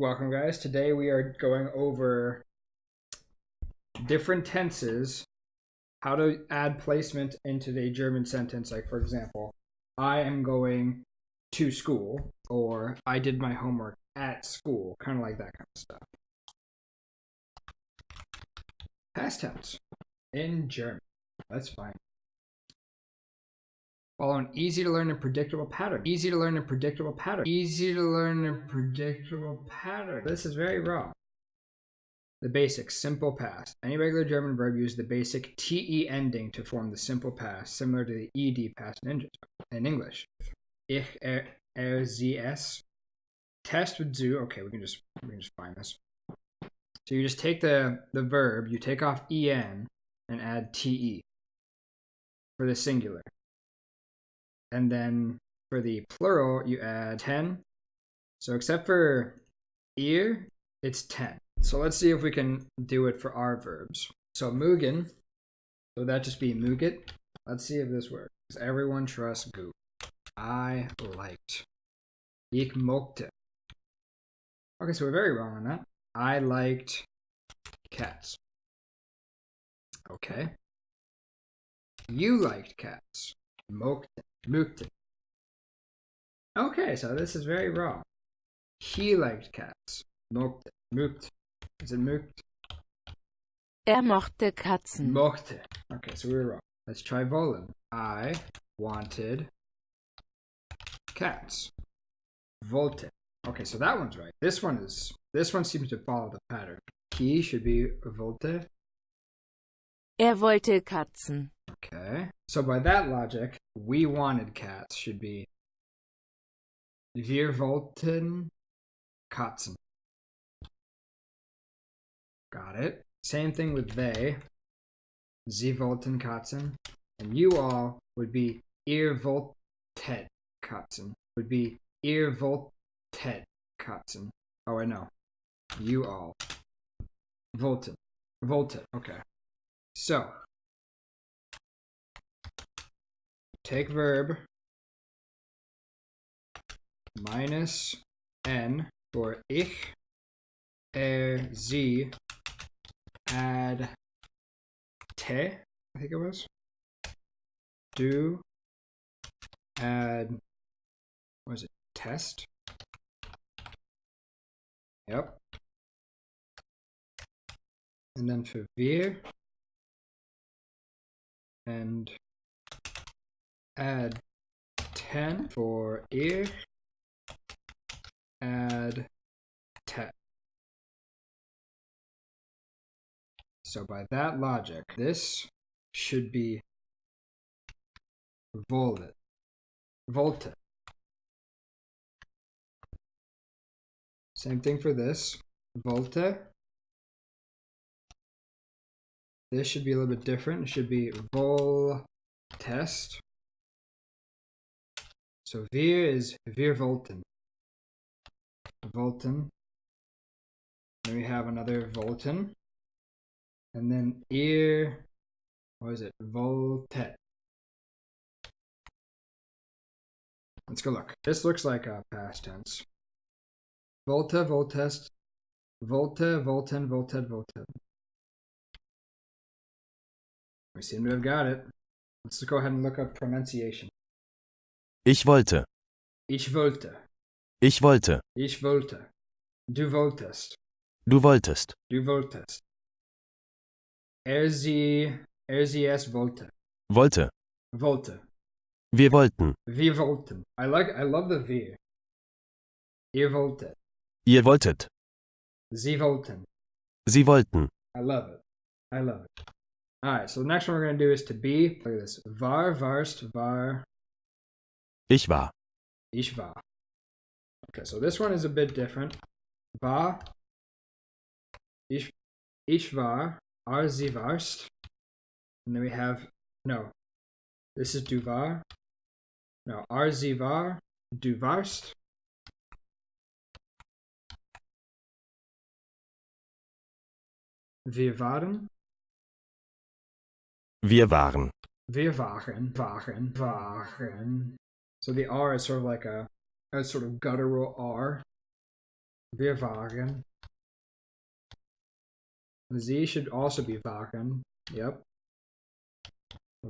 Welcome, guys. Today we are going over different tenses, how to add placement into a German sentence. Like, for example, I am going to school, or I did my homework at school, kind of like that kind of stuff. Past tense in German. Let's find. Follow an easy to learn and predictable pattern. Easy to learn and predictable pattern. Easy to learn and predictable pattern. This is very wrong. The basic simple past. Any regular German verb uses the basic te ending to form the simple past, similar to the ed past in English. Ich, sie, es. Test with zu. Okay, we can just find this. So you just take the verb, you take off en and add te for the singular. And then for the plural, you add 10. So except for ihr, it's 10. So let's see if we can do it for our verbs. So Mugen, so that just be Muget. Let's see if this works. Everyone trusts Google. I liked. Ich mochte. Okay, so we're very wrong on that. I liked cats. Okay. You liked cats. Mochte. Okay, so this is very wrong. He liked cats. Mochte. Is it mochte? Mochte Katzen. Mochte. Okay, so we were wrong. Let's try wollen. I wanted cats. Wollte. Okay, so that one's right. This one seems to follow the pattern. He should be wollte. Wollte Katzen. Okay. So by that logic, we wanted cats should be wir wollten Katzen. Got it. Same thing with they. Sie wollten Katzen. And you all would be ihr wolltet Katzen. Would be ihr wolltet Katzen. Oh, I know. You all. Wollten. Wolltet. Okay. So. Take verb. Minus n for ich. Sie. Add te, I think it was. Do. Add. What was it? Test. Yep. And then for wir. And add 10 for ihr. Add te. So by that logic, this should be volte. Same thing for this. Volte. This should be a little bit different. It should be voltest. So wir is wir wollten. Wollten. Then we have another wollten. And then ihr, what is it? Voltet. Let's go look. This looks like a past tense. Volte, voltest, volte, volten, volted, volted. We seem to have got it. Let's go ahead and look up pronunciation. Ich wollte. Ich wollte. Ich wollte. Ich wollte. Du wolltest. Du wolltest. Du wolltest. Sie es wollte. Wollte. Wollte. Wir wollten. Wir wollten. I love the wir. Ihr wolltet. Ihr wolltet. Sie wollten. Sie wollten. I love it. Alright, so the next one we're going to do is to be. Look at this. War, warst, war. Ich war. Ich war. Okay, so this one is a bit different. War. Ich war. Sie warst. And then we have, no. This is du war. No, sie war. Du warst. Wir waren. Wir waren. Wir waren. So the R is sort of like a sort of guttural R. Wir waren. Sie should also be waren. Yep.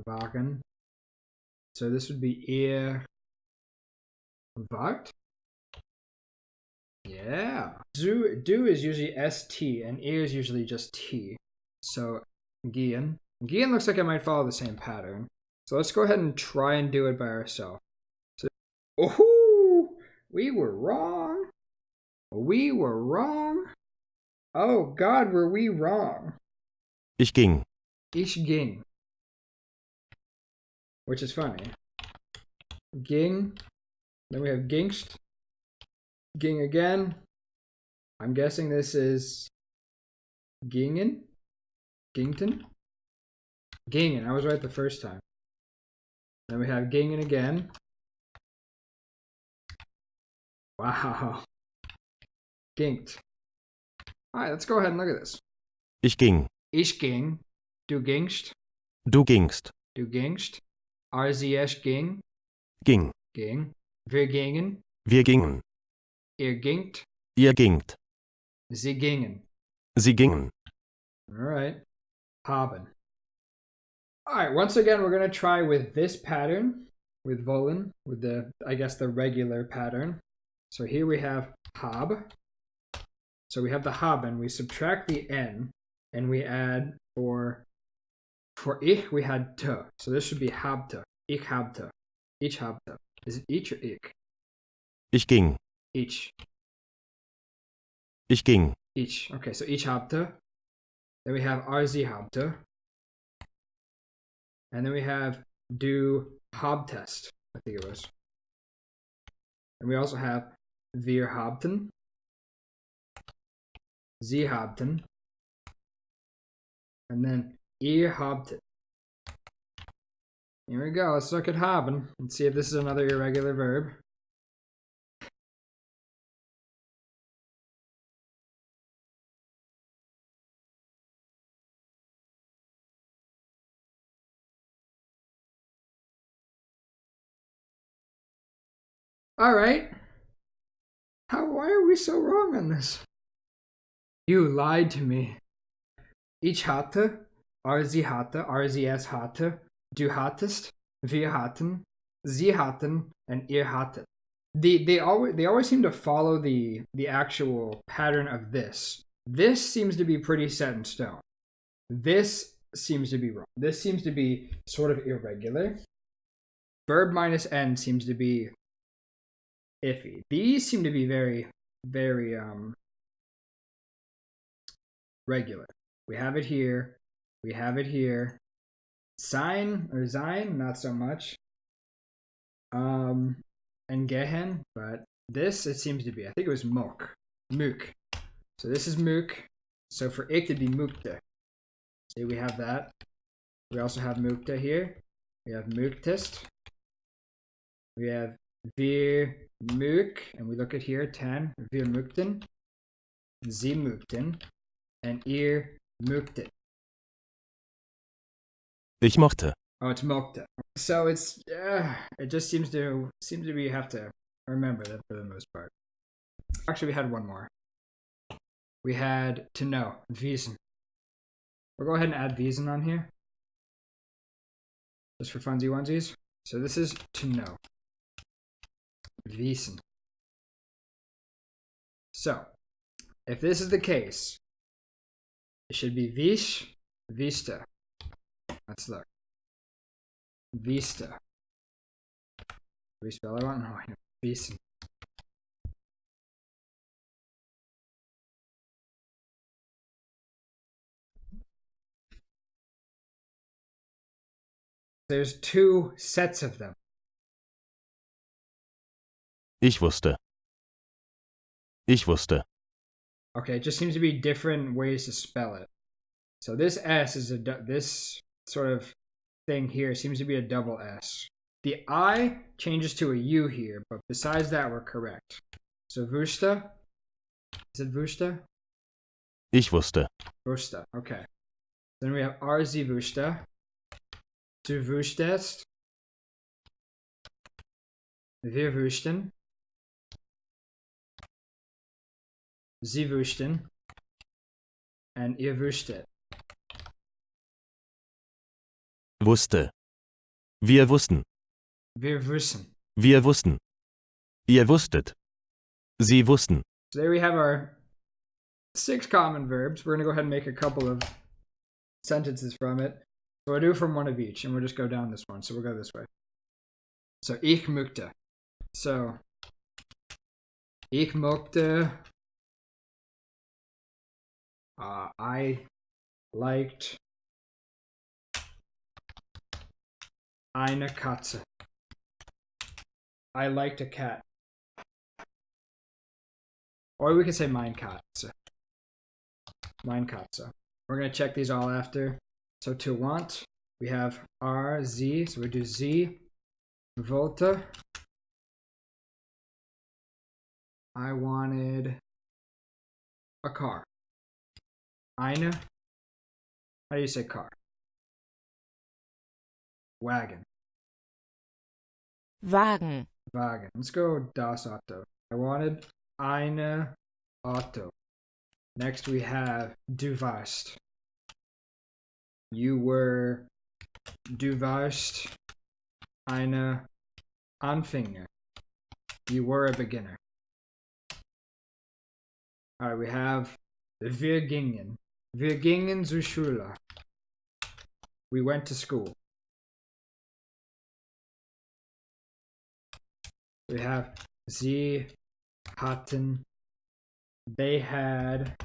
Waren. So this would be ihr wart. Yeah. Do is usually ST and ihr is usually just T. So gehen. Gehen looks like it might follow the same pattern. So let's go ahead and try and do it by ourselves. So, oh, we were wrong. We were wrong. Oh God, were we wrong? Ich ging. Ich ging. Which is funny. Ging. Then we have gingst. Ging again. I'm guessing this is gingen. Gington. Gingen. I was right the first time. Then we have gingen again. Wow. Ginkt. Alright, let's go ahead and look at this. Ich ging. Ich ging. Du gingst. Du gingst. Du gingst. RZS ging. Ging. Ging. Wir gingen. Wir gingen. Ihr gingt. Ihr gingt. Sie gingen. Sie gingen. Alright. Haben. Alright, once again, we're going to try with this pattern. With wollen. With the, I guess, the regular pattern. So here we have hab. So we have the haben. We subtract the n. And we add for ich, we had te. So this should be habte. Ich habte. Ich habte. Is it ich or ich? Ich ging. Ich. Ich ging. Ich. Okay, so ich habte. Then we have sie habte. And then we have du habtest, I think it was. And we also have wir habten. Sie habten. And then ihr habtet. Here we go. Let's look at haben and see if this is another irregular verb. All right. Why are we so wrong on this? You lied to me. Ich hatte, sie hatte, RZS hatte, du hattest, wir hatten, sie hatten, and ihr hattet. They always seem to follow the actual pattern of this. This seems to be pretty set in stone. This seems to be wrong. This seems to be sort of irregular. Verb minus n seems to be iffy. These seem to be very, very regular. We have it here. We have it here. Sein or sein, not so much. And gehen, but this it seems to be. I think it was mok. Mook. So this is mook. So for ik it'd be mookte. See, we have that. We also have mookte here. We have mooktest. We have wir mook, and we look at here 10. Wir mookten. Sie mookten. And ihr mooktet. Ich mochte. Oh, it's mookte. So it's it just seems to be you have to remember that for the most part. Actually, we had one more. We had to know, wissen. We'll go ahead and add wissen on here. Just for funsies onesies. So this is to know. Wissen. So, if this is the case, it should be wish, vista. Let's look. Vista. Do we spell it wrong? No, wissen. There's two sets of them. Ich wusste. Ich wusste. Okay, it just seems to be different ways to spell it. So this S is this sort of thing here seems to be a double S. The I changes to a U here, but besides that, we're correct. So wusste. Is it wusste? Ich wusste. Wusste. Okay. Then we have sie wusste. Du wusstest. Wir wussten. Sie wussten. And ihr wusstet. Wusste. Wir wussten. Wir wissen. Wir wussten. Ihr wusstet. Sie wussten. So there we have our 6 common verbs. We're going to go ahead and make a couple of sentences from it. So we'll do from one of each, and we'll just go down this one. So we'll go this way. So, ich möchte. So, ich möchte. I liked eine Katze. I liked a cat. Or we could say mein Katze. Mein Katze. We're going to check these all after. So to want, we have R, Z. So we do Z. Wollte. I wanted a car. Eine. How do you say car? Wagon. Wagen. Wagen. Let's go das Auto. I wanted eine Auto. Next we have du warst. You were. Du warst eine Anfänger. You were a beginner. Alright, we have wir gingen. Wir gingen zur Schule. We went to school. We have sie hatten. They had.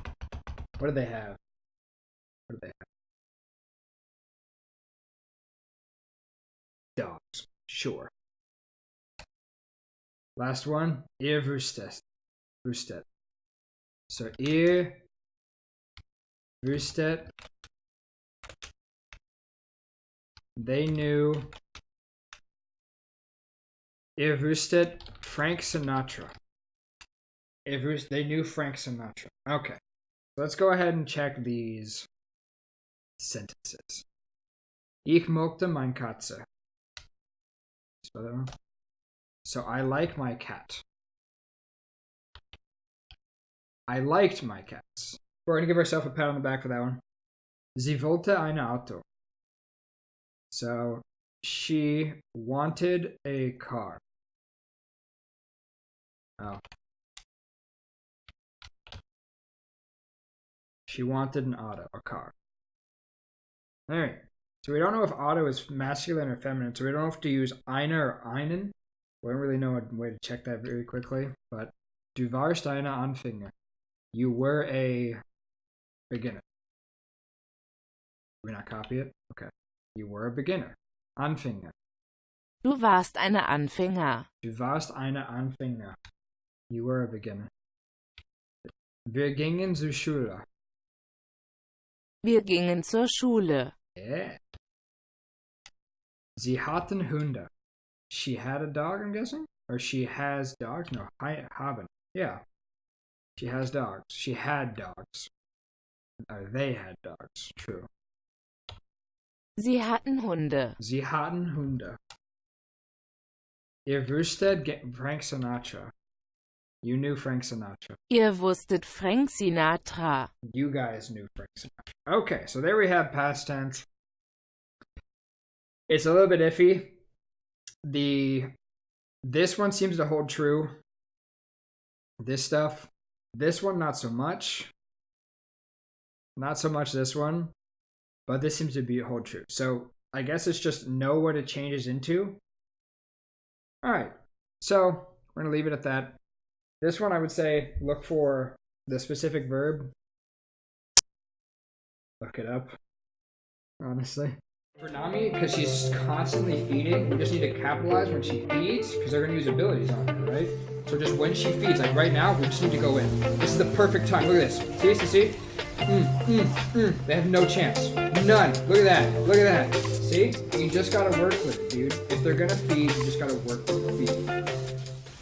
What do they have? What do they have? Dogs. Sure. Last one. Ihr wusstet. Wusstet. So ihr wusstet. They knew. Ihr wusstet Frank Sinatra. They knew Frank Sinatra. Okay. So let's go ahead and check these sentences. Ich mochte mein Katze. Spell that wrong. So I like my cat. I liked my cats. We're going to give ourselves a pat on the back for that one. Sie wollte ein Auto. So she wanted a car. Oh. She wanted an auto, a car. Alright. So we don't know if auto is masculine or feminine, so we don't have to use eine or einen. We don't really know a way to check that very quickly. But du warst eine Anfänger. You were a beginner. Did we not copy it? Okay. You were a beginner. Anfänger. Du warst eine Anfänger. Du warst eine Anfänger. You were a beginner. Wir gingen zur Schule. Wir gingen zur Schule. Yeah. Sie hatten Hunde. She had a dog, I'm guessing? Or she has dogs? No, haben. Yeah. She has dogs. She had dogs. Or they had dogs. True. Sie hatten Hunde. Sie hatten Hunde. Ihr wusstet Frank Sinatra. You knew Frank Sinatra. Ihr wusstet Frank Sinatra. You guys knew Frank Sinatra. Okay, so there we have past tense. It's a little bit iffy. This one seems to hold true. This stuff. This one, not so much. Not so much this one. But this seems to hold true. So I guess it's just know what it changes into. Alright. So we're going to leave it at that. This one I would say look for the specific verb. Look it up. Honestly. For Nami, because she's constantly feeding, we just need to capitalize when she feeds, because they're going to use abilities on her, right? So just when she feeds, like right now, we just need to go in. This is the perfect time. Look at this. See? They have no chance. None. Look at that. Look at that. See? You just got to work with it, dude. If they're going to feed, you just got to work with the feed.